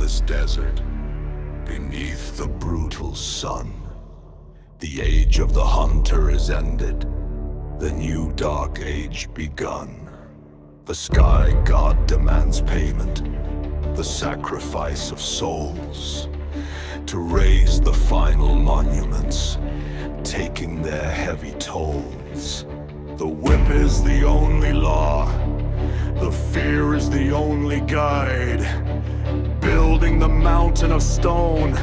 endless desert, beneath the brutal sun. The age of the hunter is ended, the new dark age begun. The sky god demands payment, the sacrifice of souls, to raise the final monuments, taking their heavy tolls. The whip is the only law, the fear is the only guide, building the mountain of stone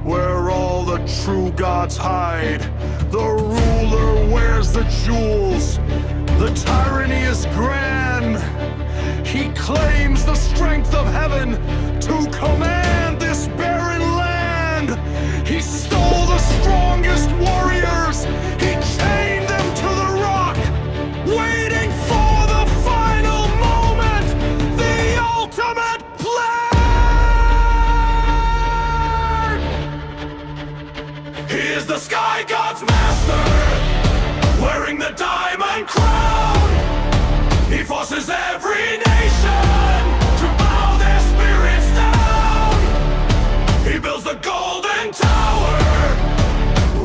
where all the true gods hide. The ruler wears the jewels, the tyranny is grand. He claims the strength of heaven to command this barren land. He stole the strongest warriors, he chained them to the rock, waiting for the final moment, the ultimate plan. He is the sky god's master, wearing the diamond crown. He forces every nation to bow their spirits down. He builds the golden tower,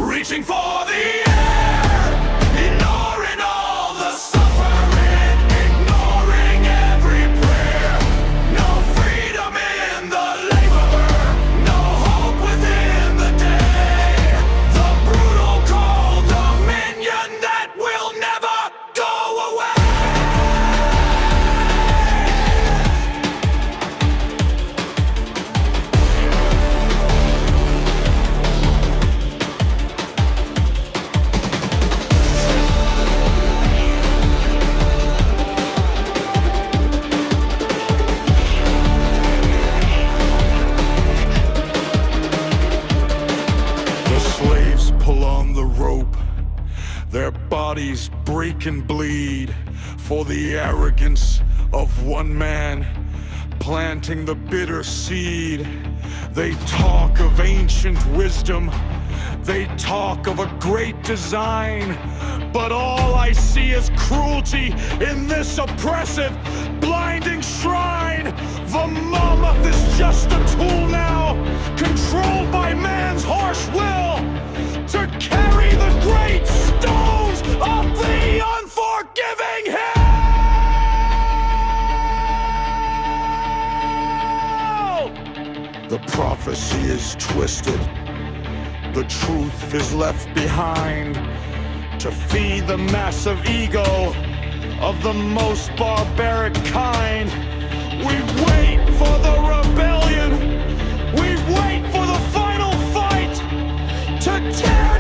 reaching for the air, ignoring all the suffering, ignoring every prayer. No freedom in the labor, no hope within the day. The brutal cold dominion that will never go away. Pull on the rope, their bodies break and bleed for the arrogance of one man planting the bitter seed. They talk of ancient wisdom, they talk of a great design, but all I see is cruelty in this oppressive, blinding shrine. The mammoth is just a tool now, controlled by man's harsh will, to carry the great stones of the unforgiving hell! The prophecy is twisted, the truth is left behind, to feed the massive ego of the most barbaric kind. We wait for the rebellion, we wait for the final fight, to tear